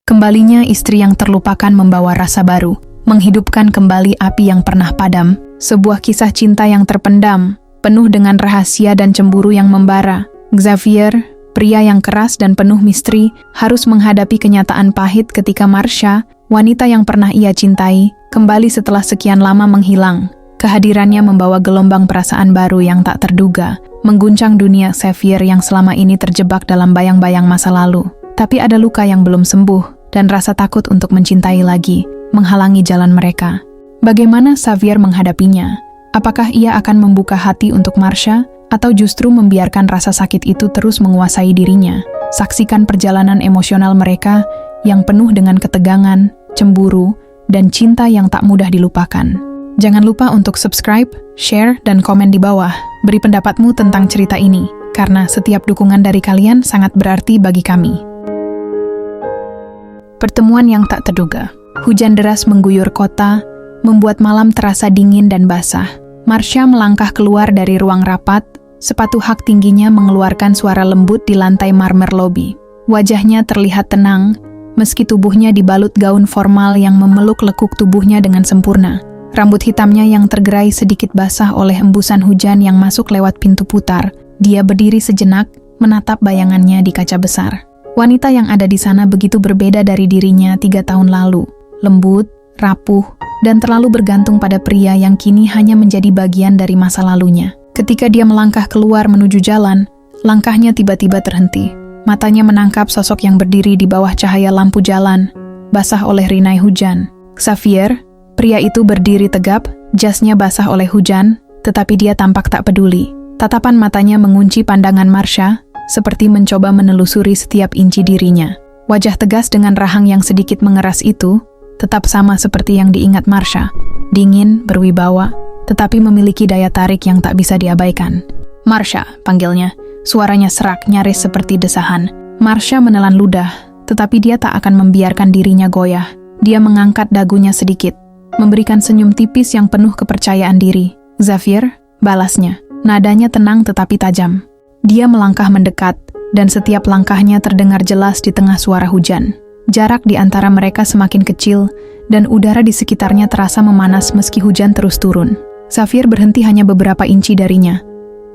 Kembalinya istri yang terlupakan membawa rasa baru, menghidupkan kembali api yang pernah padam, sebuah kisah cinta yang terpendam, penuh dengan rahasia dan cemburu yang membara. Xavier, pria yang keras dan penuh misteri, harus menghadapi kenyataan pahit ketika Marcia, wanita yang pernah ia cintai, kembali setelah sekian lama menghilang. Kehadirannya membawa gelombang perasaan baru yang tak terduga, mengguncang dunia Xavier yang selama ini terjebak dalam bayang-bayang masa lalu. Tapi ada luka yang belum sembuh, dan rasa takut untuk mencintai lagi, menghalangi jalan mereka. Bagaimana Xavier menghadapinya? Apakah ia akan membuka hati untuk Marcia, atau justru membiarkan rasa sakit itu terus menguasai dirinya? Saksikan perjalanan emosional mereka yang penuh dengan ketegangan, cemburu, dan cinta yang tak mudah dilupakan. Jangan lupa untuk subscribe, share, dan komen di bawah. Beri pendapatmu tentang cerita ini, karena setiap dukungan dari kalian sangat berarti bagi kami. Pertemuan yang tak terduga. Hujan deras mengguyur kota, membuat malam terasa dingin dan basah. Marcia melangkah keluar dari ruang rapat, sepatu hak tingginya mengeluarkan suara lembut di lantai marmer lobi. Wajahnya terlihat tenang, meski tubuhnya dibalut gaun formal yang memeluk lekuk tubuhnya dengan sempurna. Rambut hitamnya yang tergerai sedikit basah oleh embusan hujan yang masuk lewat pintu putar. Dia berdiri sejenak, menatap bayangannya di kaca besar. Wanita yang ada di sana begitu berbeda dari dirinya 3 tahun lalu. Lembut, rapuh, dan terlalu bergantung pada pria yang kini hanya menjadi bagian dari masa lalunya. Ketika dia melangkah keluar menuju jalan, langkahnya tiba-tiba terhenti. Matanya menangkap sosok yang berdiri di bawah cahaya lampu jalan, basah oleh rinai hujan. Xavier, pria itu berdiri tegap, jasnya basah oleh hujan, tetapi dia tampak tak peduli. Tatapan matanya mengunci pandangan Marcia, seperti mencoba menelusuri setiap inci dirinya. Wajah tegas dengan rahang yang sedikit mengeras itu, tetap sama seperti yang diingat Marcia. Dingin, berwibawa, tetapi memiliki daya tarik yang tak bisa diabaikan. "Marcia," panggilnya. Suaranya serak, nyaris seperti desahan. Marcia menelan ludah, tetapi dia tak akan membiarkan dirinya goyah. Dia mengangkat dagunya sedikit, memberikan senyum tipis yang penuh kepercayaan diri. "Xavier," balasnya. Nadanya tenang tetapi tajam. Dia melangkah mendekat, dan setiap langkahnya terdengar jelas di tengah suara hujan. Jarak di antara mereka semakin kecil, dan udara di sekitarnya terasa memanas meski hujan terus turun. Xavier berhenti hanya beberapa inci darinya.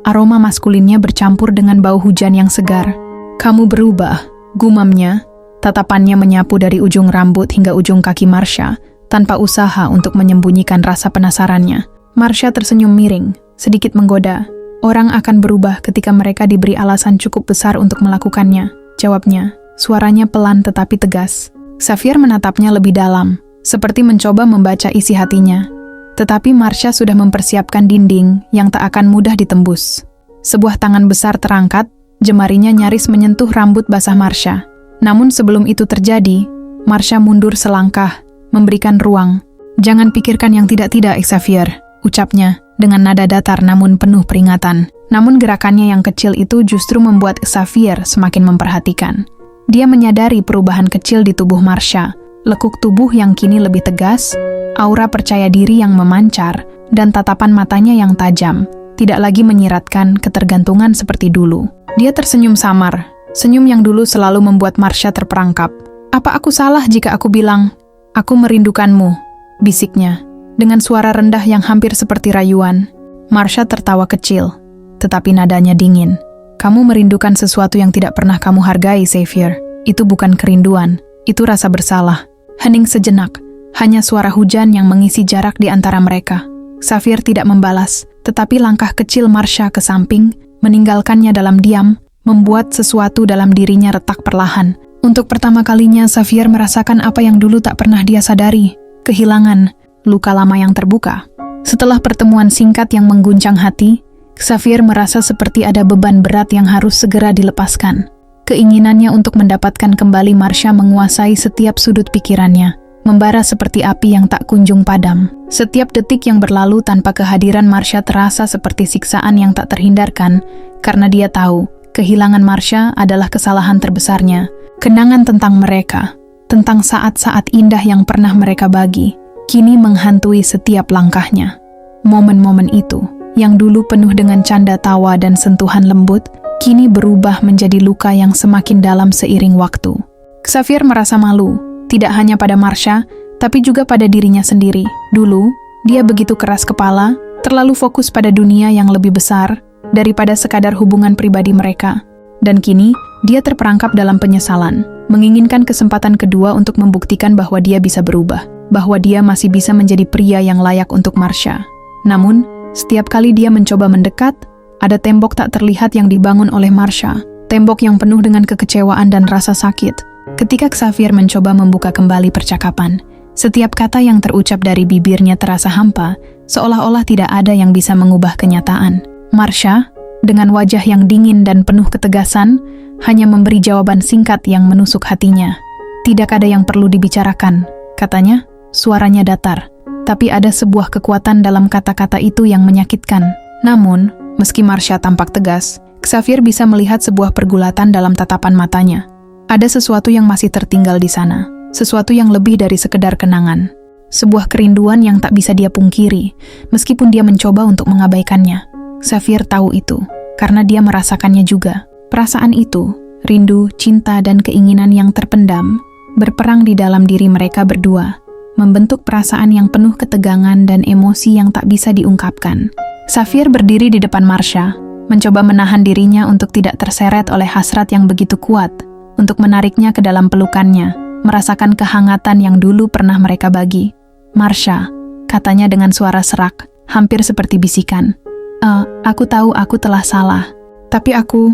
Aroma maskulinnya bercampur dengan bau hujan yang segar. "Kamu berubah," gumamnya. Tatapannya menyapu dari ujung rambut hingga ujung kaki Marcia, tanpa usaha untuk menyembunyikan rasa penasarannya. Marcia tersenyum miring, sedikit menggoda. "Orang akan berubah ketika mereka diberi alasan cukup besar untuk melakukannya," jawabnya. Suaranya pelan tetapi tegas. Xavier menatapnya lebih dalam, seperti mencoba membaca isi hatinya. Tetapi Marcia sudah mempersiapkan dinding yang tak akan mudah ditembus. Sebuah tangan besar terangkat, jemarinya nyaris menyentuh rambut basah Marcia. Namun sebelum itu terjadi, Marcia mundur selangkah, memberikan ruang. "Jangan pikirkan yang tidak-tidak, Xavier," ucapnya, dengan nada datar namun penuh peringatan. Namun gerakannya yang kecil itu justru membuat Xavier semakin memperhatikan. Dia menyadari perubahan kecil di tubuh Marcia, lekuk tubuh yang kini lebih tegas, aura percaya diri yang memancar, dan tatapan matanya yang tajam, tidak lagi menyiratkan ketergantungan seperti dulu. Dia tersenyum samar, senyum yang dulu selalu membuat Marcia terperangkap. "Apa aku salah jika aku bilang, aku merindukanmu?" bisiknya. Dengan suara rendah yang hampir seperti rayuan. Marcia tertawa kecil, tetapi nadanya dingin. "Kamu merindukan sesuatu yang tidak pernah kamu hargai, Xavier. Itu bukan kerinduan, itu rasa bersalah." Hening sejenak, hanya suara hujan yang mengisi jarak di antara mereka. Xavier tidak membalas, tetapi langkah kecil Marcia ke samping, meninggalkannya dalam diam, membuat sesuatu dalam dirinya retak perlahan. Untuk pertama kalinya Xavier merasakan apa yang dulu tak pernah dia sadari, kehilangan, luka lama yang terbuka. Setelah pertemuan singkat yang mengguncang hati, Xavier merasa seperti ada beban berat yang harus segera dilepaskan. Keinginannya untuk mendapatkan kembali Marcia menguasai setiap sudut pikirannya, membara seperti api yang tak kunjung padam. Setiap detik yang berlalu tanpa kehadiran Marcia terasa seperti siksaan yang tak terhindarkan, karena dia tahu, kehilangan Marcia adalah kesalahan terbesarnya. Kenangan tentang mereka, tentang saat-saat indah yang pernah mereka bagi, kini menghantui setiap langkahnya. Momen-momen itu, yang dulu penuh dengan canda tawa dan sentuhan lembut, kini berubah menjadi luka yang semakin dalam seiring waktu. Xavier merasa malu, tidak hanya pada Marsha, tapi juga pada dirinya sendiri. Dulu, dia begitu keras kepala, terlalu fokus pada dunia yang lebih besar daripada sekadar hubungan pribadi mereka. Dan kini, dia terperangkap dalam penyesalan, menginginkan kesempatan kedua untuk membuktikan bahwa dia bisa berubah, bahwa dia masih bisa menjadi pria yang layak untuk Marsha. Namun, setiap kali dia mencoba mendekat, ada tembok tak terlihat yang dibangun oleh Marsha, tembok yang penuh dengan kekecewaan dan rasa sakit. Ketika Xavier mencoba membuka kembali percakapan, setiap kata yang terucap dari bibirnya terasa hampa, seolah-olah tidak ada yang bisa mengubah kenyataan. Marsha, dengan wajah yang dingin dan penuh ketegasan, hanya memberi jawaban singkat yang menusuk hatinya. Tidak ada yang perlu dibicarakan, katanya, suaranya datar. Tapi ada sebuah kekuatan dalam kata-kata itu yang menyakitkan. Namun, meski Marsha tampak tegas, Xavier bisa melihat sebuah pergulatan dalam tatapan matanya. Ada sesuatu yang masih tertinggal di sana. Sesuatu yang lebih dari sekedar kenangan. Sebuah kerinduan yang tak bisa dia pungkiri, meskipun dia mencoba untuk mengabaikannya. Xavier tahu itu, karena dia merasakannya juga. Perasaan itu, rindu, cinta, dan keinginan yang terpendam, berperang di dalam diri mereka berdua, membentuk perasaan yang penuh ketegangan dan emosi yang tak bisa diungkapkan. Xavier berdiri di depan Marsha, mencoba menahan dirinya untuk tidak terseret oleh hasrat yang begitu kuat, untuk menariknya ke dalam pelukannya, merasakan kehangatan yang dulu pernah mereka bagi. Marsha, katanya dengan suara serak, hampir seperti bisikan. Aku tahu aku telah salah, tapi aku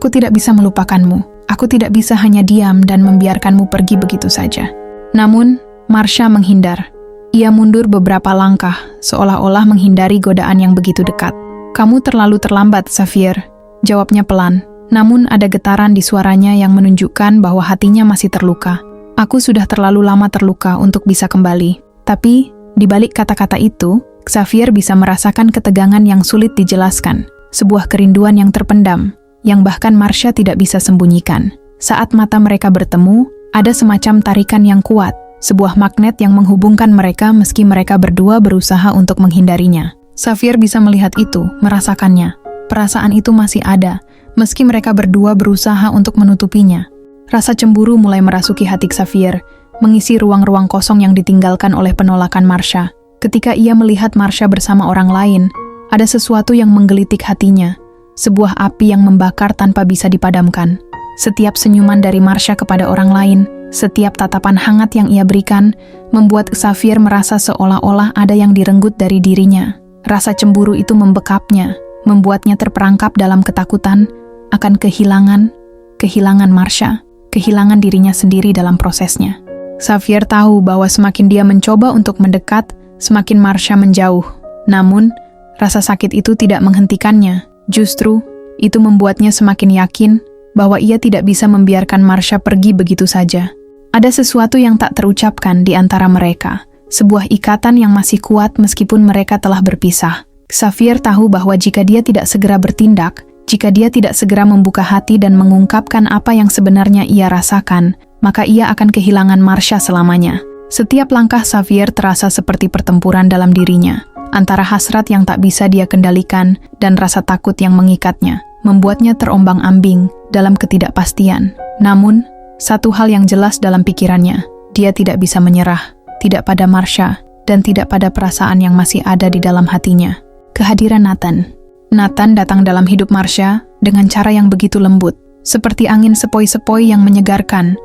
tidak bisa melupakanmu. Aku tidak bisa hanya diam dan membiarkanmu pergi begitu saja. Namun, Marsha menghindar. Ia mundur beberapa langkah, seolah-olah menghindari godaan yang begitu dekat. Kamu terlalu terlambat, Xavier, jawabnya pelan. Namun ada getaran di suaranya yang menunjukkan bahwa hatinya masih terluka. Aku sudah terlalu lama terluka untuk bisa kembali. Tapi, di balik kata-kata itu, Xavier bisa merasakan ketegangan yang sulit dijelaskan. Sebuah kerinduan yang terpendam, yang bahkan Marsha tidak bisa sembunyikan. Saat mata mereka bertemu, ada semacam tarikan yang kuat, sebuah magnet yang menghubungkan mereka meski mereka berdua berusaha untuk menghindarinya. Xavier bisa melihat itu, merasakannya. Perasaan itu masih ada, meski mereka berdua berusaha untuk menutupinya. Rasa cemburu mulai merasuki hati Xavier, mengisi ruang-ruang kosong yang ditinggalkan oleh penolakan Marsha. Ketika ia melihat Marsha bersama orang lain, ada sesuatu yang menggelitik hatinya, sebuah api yang membakar tanpa bisa dipadamkan. Setiap senyuman dari Marsha kepada orang lain, setiap tatapan hangat yang ia berikan, membuat Xavier merasa seolah-olah ada yang direnggut dari dirinya. Rasa cemburu itu membekapnya, membuatnya terperangkap dalam ketakutan akan kehilangan Marsha, kehilangan dirinya sendiri dalam prosesnya. Xavier tahu bahwa semakin dia mencoba untuk mendekat, semakin Marsha menjauh. Namun, rasa sakit itu tidak menghentikannya. Justru, itu membuatnya semakin yakin bahwa ia tidak bisa membiarkan Marsha pergi begitu saja. Ada sesuatu yang tak terucapkan di antara mereka, sebuah ikatan yang masih kuat meskipun mereka telah berpisah. Xavier tahu bahwa jika dia tidak segera bertindak, jika dia tidak segera membuka hati dan mengungkapkan apa yang sebenarnya ia rasakan, maka ia akan kehilangan Marsha selamanya. Setiap langkah Xavier terasa seperti pertempuran dalam dirinya, antara hasrat yang tak bisa dia kendalikan dan rasa takut yang mengikatnya, membuatnya terombang-ambing dalam ketidakpastian. Namun, satu hal yang jelas dalam pikirannya, dia tidak bisa menyerah, tidak pada Marsha, dan tidak pada perasaan yang masih ada di dalam hatinya. Kehadiran Nathan. Nathan datang dalam hidup Marsha dengan cara yang begitu lembut, seperti angin sepoi-sepoi yang menyegarkan,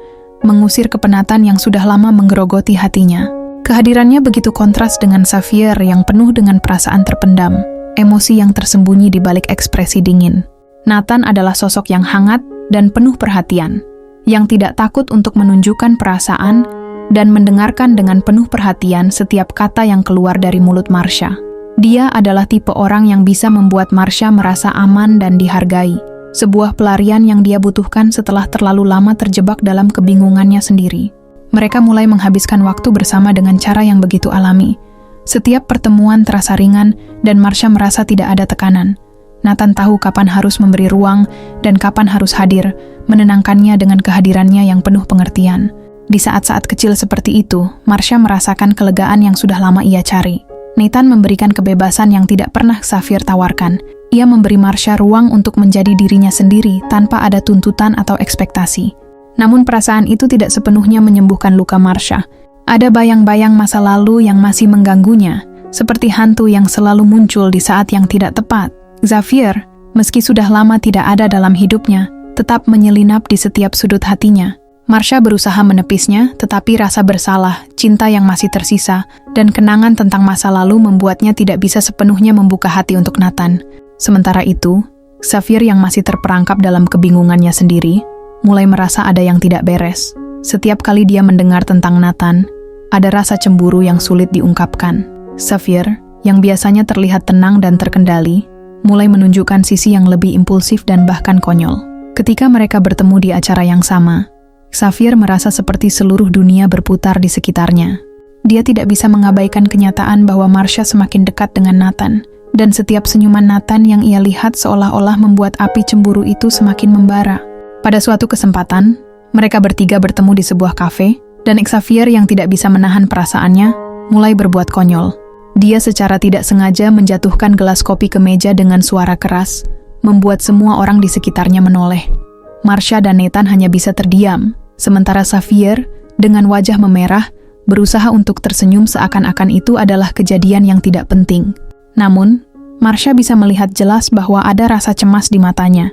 mengusir kepenatan yang sudah lama menggerogoti hatinya. Kehadirannya begitu kontras dengan Xavier yang penuh dengan perasaan terpendam, emosi yang tersembunyi di balik ekspresi dingin. Nathan adalah sosok yang hangat dan penuh perhatian, yang tidak takut untuk menunjukkan perasaan dan mendengarkan dengan penuh perhatian setiap kata yang keluar dari mulut Marsha. Dia adalah tipe orang yang bisa membuat Marsha merasa aman dan dihargai, sebuah pelarian yang dia butuhkan setelah terlalu lama terjebak dalam kebingungannya sendiri. Mereka mulai menghabiskan waktu bersama dengan cara yang begitu alami. Setiap pertemuan terasa ringan dan Marsha merasa tidak ada tekanan. Nathan tahu kapan harus memberi ruang dan kapan harus hadir, menenangkannya dengan kehadirannya yang penuh pengertian. Di saat-saat kecil seperti itu, Marsha merasakan kelegaan yang sudah lama ia cari. Nathan memberikan kebebasan yang tidak pernah Xavier tawarkan. Ia memberi Marsha ruang untuk menjadi dirinya sendiri tanpa ada tuntutan atau ekspektasi. Namun perasaan itu tidak sepenuhnya menyembuhkan luka Marsha. Ada bayang-bayang masa lalu yang masih mengganggunya, seperti hantu yang selalu muncul di saat yang tidak tepat. Xavier, meski sudah lama tidak ada dalam hidupnya, tetap menyelinap di setiap sudut hatinya. Marsha berusaha menepisnya, tetapi rasa bersalah, cinta yang masih tersisa, dan kenangan tentang masa lalu membuatnya tidak bisa sepenuhnya membuka hati untuk Nathan. Sementara itu, Xavier yang masih terperangkap dalam kebingungannya sendiri, mulai merasa ada yang tidak beres. Setiap kali dia mendengar tentang Nathan, ada rasa cemburu yang sulit diungkapkan. Xavier, yang biasanya terlihat tenang dan terkendali, mulai menunjukkan sisi yang lebih impulsif dan bahkan konyol. Ketika mereka bertemu di acara yang sama, Xavier merasa seperti seluruh dunia berputar di sekitarnya. Dia tidak bisa mengabaikan kenyataan bahwa Marsha semakin dekat dengan Nathan, dan setiap senyuman Nathan yang ia lihat seolah-olah membuat api cemburu itu semakin membara. Pada suatu kesempatan, mereka bertiga bertemu di sebuah kafe, dan Xavier yang tidak bisa menahan perasaannya, mulai berbuat konyol. Dia secara tidak sengaja menjatuhkan gelas kopi ke meja dengan suara keras, membuat semua orang di sekitarnya menoleh. Marsha dan Nathan hanya bisa terdiam, sementara Xavier, dengan wajah memerah, berusaha untuk tersenyum seakan-akan itu adalah kejadian yang tidak penting. Namun, Marsha bisa melihat jelas bahwa ada rasa cemas di matanya,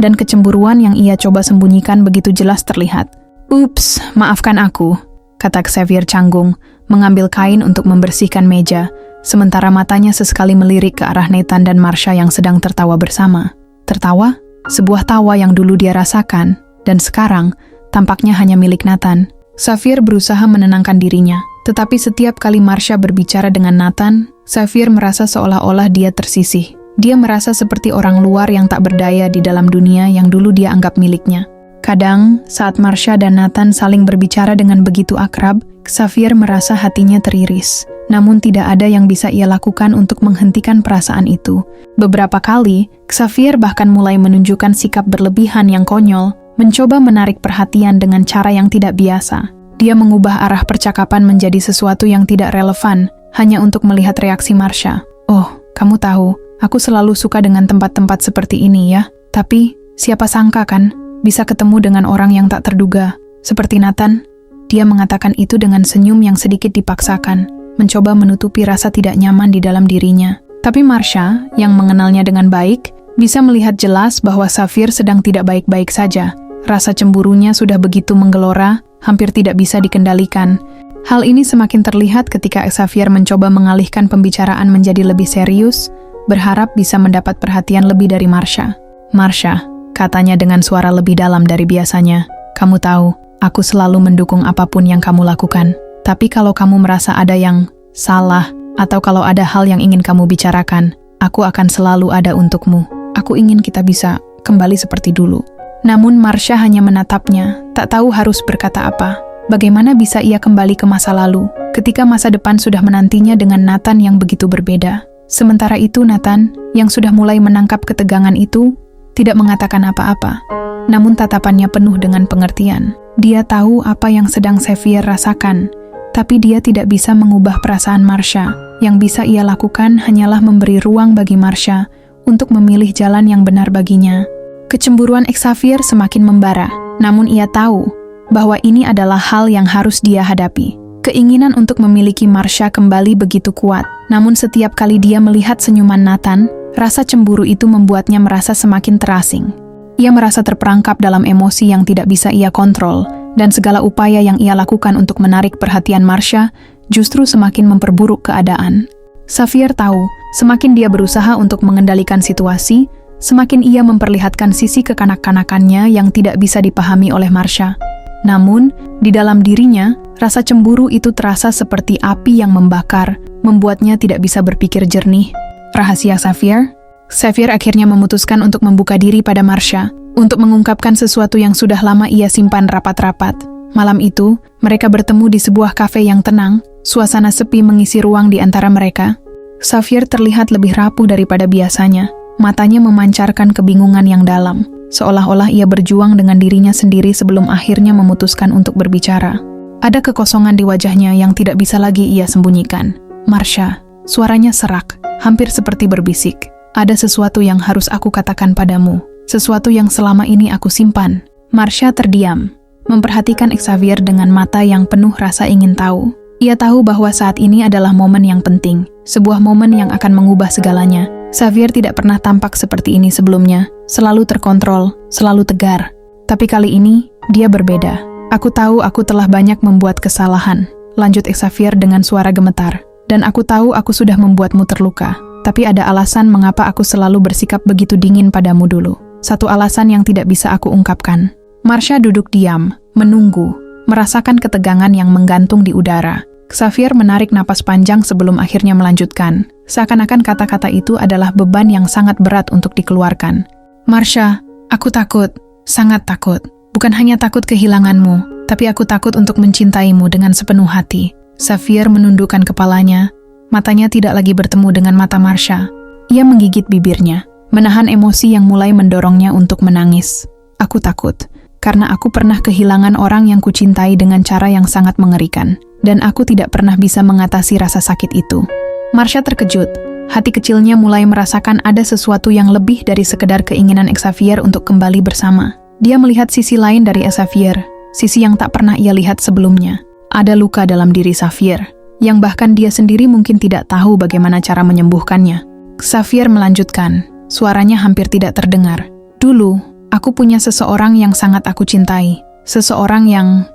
dan kecemburuan yang ia coba sembunyikan begitu jelas terlihat. "Ups, maafkan aku," kata Xavier canggung, mengambil kain untuk membersihkan meja, sementara matanya sesekali melirik ke arah Nathan dan Marsha yang sedang tertawa bersama. Tertawa? Sebuah tawa yang dulu dia rasakan, dan sekarang tampaknya hanya milik Nathan. Xavier berusaha menenangkan dirinya, tetapi setiap kali Marsha berbicara dengan Nathan, Xavier merasa seolah-olah dia tersisih. Dia merasa seperti orang luar yang tak berdaya di dalam dunia yang dulu dia anggap miliknya. Kadang, saat Marsha dan Nathan saling berbicara dengan begitu akrab, Xavier merasa hatinya teriris. Namun tidak ada yang bisa ia lakukan untuk menghentikan perasaan itu. Beberapa kali, Xavier bahkan mulai menunjukkan sikap berlebihan yang konyol, mencoba menarik perhatian dengan cara yang tidak biasa. Dia mengubah arah percakapan menjadi sesuatu yang tidak relevan, hanya untuk melihat reaksi Marsha. "Oh, kamu tahu, aku selalu suka dengan tempat-tempat seperti ini ya. Tapi, siapa sangka kan, bisa ketemu dengan orang yang tak terduga. Seperti Nathan." Dia mengatakan itu dengan senyum yang sedikit dipaksakan, mencoba menutupi rasa tidak nyaman di dalam dirinya. Tapi Marsha, yang mengenalnya dengan baik, bisa melihat jelas bahwa Xavier sedang tidak baik-baik saja. Rasa cemburunya sudah begitu menggelora, hampir tidak bisa dikendalikan. Hal ini semakin terlihat ketika Xavier mencoba mengalihkan pembicaraan menjadi lebih serius, berharap bisa mendapat perhatian lebih dari Marsha. "Marsha," katanya dengan suara lebih dalam dari biasanya, "kamu tahu, aku selalu mendukung apapun yang kamu lakukan. Tapi kalau kamu merasa ada yang salah, atau kalau ada hal yang ingin kamu bicarakan, aku akan selalu ada untukmu. Aku ingin kita bisa kembali seperti dulu." Namun Marsha hanya menatapnya, tak tahu harus berkata apa. Bagaimana bisa ia kembali ke masa lalu, ketika masa depan sudah menantinya dengan Nathan yang begitu berbeda. Sementara itu Nathan, yang sudah mulai menangkap ketegangan itu, tidak mengatakan apa-apa. Namun tatapannya penuh dengan pengertian. Dia tahu apa yang sedang Xavier rasakan, tapi dia tidak bisa mengubah perasaan Marsha. Yang bisa ia lakukan hanyalah memberi ruang bagi Marsha untuk memilih jalan yang benar baginya. Kecemburuan Xavier semakin membara, namun ia tahu bahwa ini adalah hal yang harus dia hadapi. Keinginan untuk memiliki Marsha kembali begitu kuat, namun setiap kali dia melihat senyuman Nathan, rasa cemburu itu membuatnya merasa semakin terasing. Ia merasa terperangkap dalam emosi yang tidak bisa ia kontrol, dan segala upaya yang ia lakukan untuk menarik perhatian Marsha justru semakin memperburuk keadaan. Xavier tahu, semakin dia berusaha untuk mengendalikan situasi, semakin ia memperlihatkan sisi kekanak-kanakannya yang tidak bisa dipahami oleh Marsha. Namun, di dalam dirinya, rasa cemburu itu terasa seperti api yang membakar, membuatnya tidak bisa berpikir jernih. Rahasia Xavier? Xavier akhirnya memutuskan untuk membuka diri pada Marsha, untuk mengungkapkan sesuatu yang sudah lama ia simpan rapat-rapat. Malam itu, mereka bertemu di sebuah kafe yang tenang, suasana sepi mengisi ruang di antara mereka. Xavier terlihat lebih rapuh daripada biasanya. Matanya memancarkan kebingungan yang dalam, seolah-olah ia berjuang dengan dirinya sendiri sebelum akhirnya memutuskan untuk berbicara. Ada kekosongan di wajahnya yang tidak bisa lagi ia sembunyikan. "Marsha," suaranya serak, hampir seperti berbisik. "Ada sesuatu yang harus aku katakan padamu, sesuatu yang selama ini aku simpan." Marsha terdiam. memperhatikan Xavier dengan mata yang penuh rasa ingin tahu. Ia tahu bahwa saat ini adalah momen yang penting, sebuah momen yang akan mengubah segalanya. Xavier tidak pernah tampak seperti ini sebelumnya, selalu terkontrol, selalu tegar. Tapi kali ini, dia berbeda. Aku tahu aku telah banyak membuat kesalahan, lanjut Xavier dengan suara gemetar. Dan aku tahu aku sudah membuatmu terluka. Tapi ada alasan mengapa aku selalu bersikap begitu dingin padamu dulu. Satu alasan yang tidak bisa aku ungkapkan. Marsha duduk diam, menunggu, merasakan ketegangan yang menggantung di udara. Xavier menarik napas panjang sebelum akhirnya melanjutkan. Seakan-akan kata-kata itu adalah beban yang sangat berat untuk dikeluarkan. Marsha, aku takut, sangat takut. Bukan hanya takut kehilanganmu, tapi aku takut untuk mencintaimu dengan sepenuh hati. Xavier menundukkan kepalanya, matanya tidak lagi bertemu dengan mata Marsha. Ia menggigit bibirnya, menahan emosi yang mulai mendorongnya untuk menangis. Aku takut, karena aku pernah kehilangan orang yang kucintai dengan cara yang sangat mengerikan. Dan aku tidak pernah bisa mengatasi rasa sakit itu. Marsha terkejut. Hati kecilnya mulai merasakan ada sesuatu yang lebih dari sekedar keinginan Xavier untuk kembali bersama. Dia melihat sisi lain dari Xavier, sisi yang tak pernah ia lihat sebelumnya. Ada luka dalam diri Xavier, yang bahkan dia sendiri mungkin tidak tahu bagaimana cara menyembuhkannya. Xavier melanjutkan, suaranya hampir tidak terdengar. Dulu, aku punya seseorang yang sangat aku cintai. Seseorang yang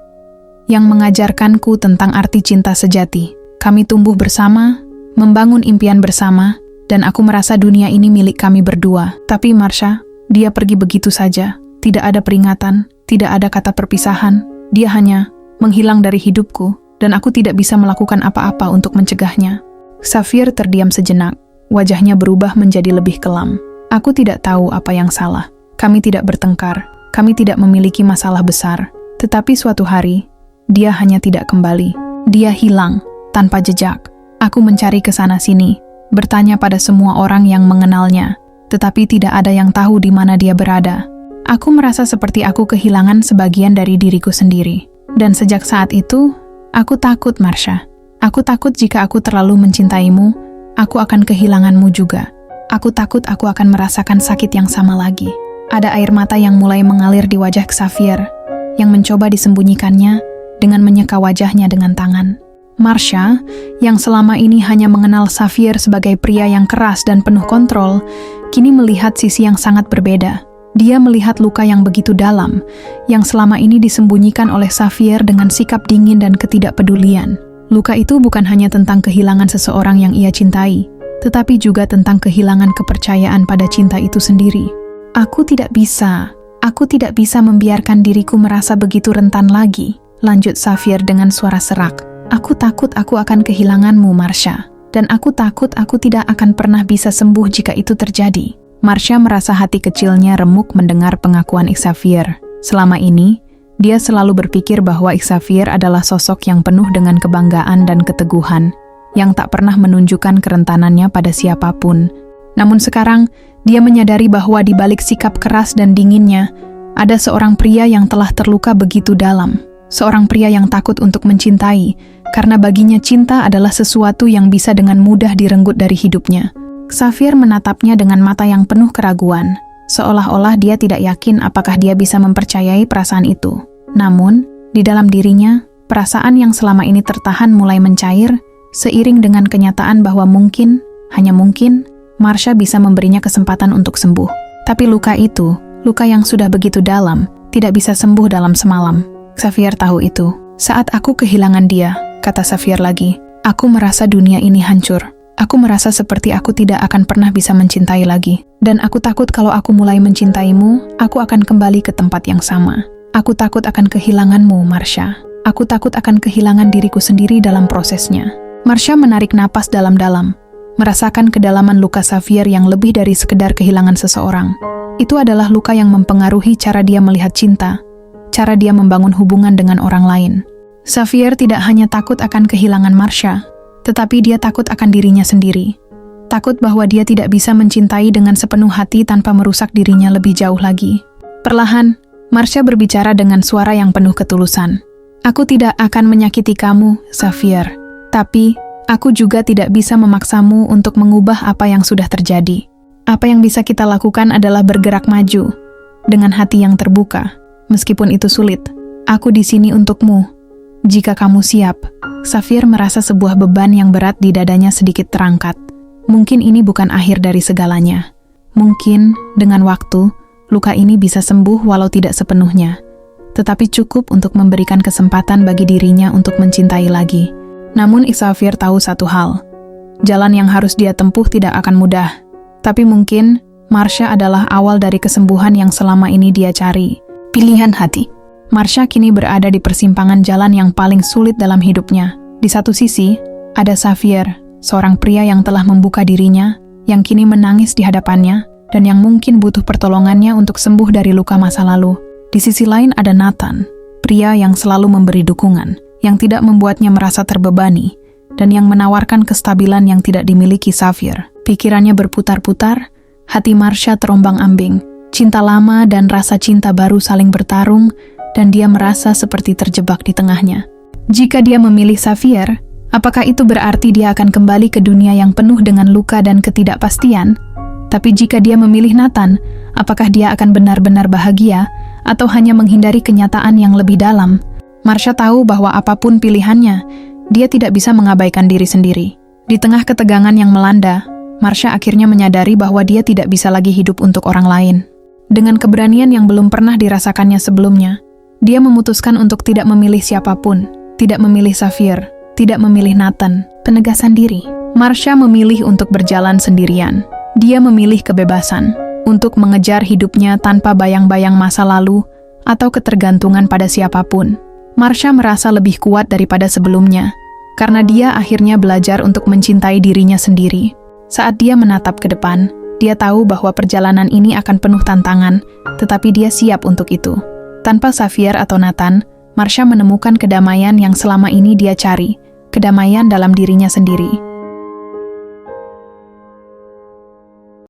mengajarkanku tentang arti cinta sejati. Kami tumbuh bersama, membangun impian bersama, dan aku merasa dunia ini milik kami berdua. Tapi Marsha, dia pergi begitu saja. Tidak ada peringatan, tidak ada kata perpisahan. Dia hanya menghilang dari hidupku, dan aku tidak bisa melakukan apa-apa untuk mencegahnya. Xavier terdiam sejenak, wajahnya berubah menjadi lebih kelam. Aku tidak tahu apa yang salah. Kami tidak bertengkar, kami tidak memiliki masalah besar. Tetapi suatu hari, dia hanya tidak kembali. Dia hilang, tanpa jejak. Aku mencari ke sana-sini, bertanya pada semua orang yang mengenalnya, tetapi tidak ada yang tahu di mana dia berada. Aku merasa seperti aku kehilangan sebagian dari diriku sendiri. Dan sejak saat itu, aku takut, Marsha. Aku takut jika aku terlalu mencintaimu, aku akan kehilanganmu juga. Aku takut aku akan merasakan sakit yang sama lagi. Ada air mata yang mulai mengalir di wajah Xavier, yang mencoba disembunyikannya dengan menyeka wajahnya dengan tangan. Marsha, yang selama ini hanya mengenal Xavier sebagai pria yang keras dan penuh kontrol, kini melihat sisi yang sangat berbeda. Dia melihat luka yang begitu dalam, yang selama ini disembunyikan oleh Xavier dengan sikap dingin dan ketidakpedulian. Luka itu bukan hanya tentang kehilangan seseorang yang ia cintai, tetapi juga tentang kehilangan kepercayaan pada cinta itu sendiri. Aku tidak bisa membiarkan diriku merasa begitu rentan lagi, lanjut Xavier dengan suara serak. Aku takut aku akan kehilanganmu, Marsha. Dan aku takut aku tidak akan pernah bisa sembuh jika itu terjadi. Marsha merasa hati kecilnya remuk mendengar pengakuan Xavier. Selama ini, dia selalu berpikir bahwa Xavier adalah sosok yang penuh dengan kebanggaan dan keteguhan, yang tak pernah menunjukkan kerentanannya pada siapapun. Namun sekarang, dia menyadari bahwa di balik sikap keras dan dinginnya, ada seorang pria yang telah terluka begitu dalam. Seorang pria yang takut untuk mencintai, karena baginya cinta adalah sesuatu yang bisa dengan mudah direnggut dari hidupnya. Xavier menatapnya dengan mata yang penuh keraguan, seolah-olah dia tidak yakin apakah dia bisa mempercayai perasaan itu. Namun, di dalam dirinya, perasaan yang selama ini tertahan mulai mencair, seiring dengan kenyataan bahwa mungkin, hanya mungkin, Marsha bisa memberinya kesempatan untuk sembuh. Tapi luka itu, luka yang sudah begitu dalam, tidak bisa sembuh dalam semalam. Xavier tahu itu. Saat aku kehilangan dia, kata Xavier lagi, aku merasa dunia ini hancur. Aku merasa seperti aku tidak akan pernah bisa mencintai lagi. Dan aku takut kalau aku mulai mencintaimu, aku akan kembali ke tempat yang sama. Aku takut akan kehilanganmu, Marsha. Aku takut akan kehilangan diriku sendiri dalam prosesnya. Marsha menarik napas dalam-dalam, merasakan kedalaman luka Xavier yang lebih dari sekedar kehilangan seseorang. Itu adalah luka yang mempengaruhi cara dia melihat cinta, cara dia membangun hubungan dengan orang lain. Xavier tidak hanya takut akan kehilangan Marsha, tetapi dia takut akan dirinya sendiri. Takut bahwa dia tidak bisa mencintai dengan sepenuh hati tanpa merusak dirinya lebih jauh lagi. Perlahan, Marsha berbicara dengan suara yang penuh ketulusan. Aku tidak akan menyakiti kamu, Xavier. Tapi, aku juga tidak bisa memaksamu untuk mengubah apa yang sudah terjadi. Apa yang bisa kita lakukan adalah bergerak maju, dengan hati yang terbuka. Meskipun itu sulit, Aku di sini untukmu. Jika kamu siap. Xavier merasa sebuah beban yang berat di dadanya sedikit terangkat. Mungkin ini bukan akhir dari segalanya. Mungkin, dengan waktu, luka ini bisa sembuh walau tidak sepenuhnya. Tetapi cukup untuk memberikan kesempatan bagi dirinya untuk mencintai lagi. Namun Xavier tahu satu hal. Jalan yang harus dia tempuh tidak akan mudah. Tapi mungkin, Marsha adalah awal dari kesembuhan yang selama ini dia cari. Pilihan hati. Marsha kini berada di persimpangan jalan yang paling sulit dalam hidupnya. Di satu sisi, ada Xavier, seorang pria yang telah membuka dirinya, yang kini menangis di hadapannya, dan yang mungkin butuh pertolongannya untuk sembuh dari luka masa lalu. Di sisi lain ada Nathan, pria yang selalu memberi dukungan, yang tidak membuatnya merasa terbebani, dan yang menawarkan kestabilan yang tidak dimiliki Xavier. Pikirannya berputar-putar, hati Marsha terombang-ambing, cinta lama dan rasa cinta baru saling bertarung, dan dia merasa seperti terjebak di tengahnya. Jika dia memilih Xavier, apakah itu berarti dia akan kembali ke dunia yang penuh dengan luka dan ketidakpastian? Tapi jika dia memilih Nathan, apakah dia akan benar-benar bahagia atau hanya menghindari kenyataan yang lebih dalam? Marsha tahu bahwa apapun pilihannya, dia tidak bisa mengabaikan diri sendiri. Di tengah ketegangan yang melanda, Marsha akhirnya menyadari bahwa dia tidak bisa lagi hidup untuk orang lain. Dengan keberanian yang belum pernah dirasakannya sebelumnya, dia memutuskan untuk tidak memilih siapapun, tidak memilih Xavier, tidak memilih Nathan. Penegasan diri. Marsha memilih untuk berjalan sendirian. Dia memilih kebebasan untuk mengejar hidupnya tanpa bayang-bayang masa lalu atau ketergantungan pada siapapun. Marsha merasa lebih kuat daripada sebelumnya, karena dia akhirnya belajar untuk mencintai dirinya sendiri. Saat dia menatap ke depan, dia tahu bahwa perjalanan ini akan penuh tantangan, tetapi dia siap untuk itu. Tanpa Xavier atau Nathan, Marsha menemukan kedamaian yang selama ini dia cari, kedamaian dalam dirinya sendiri.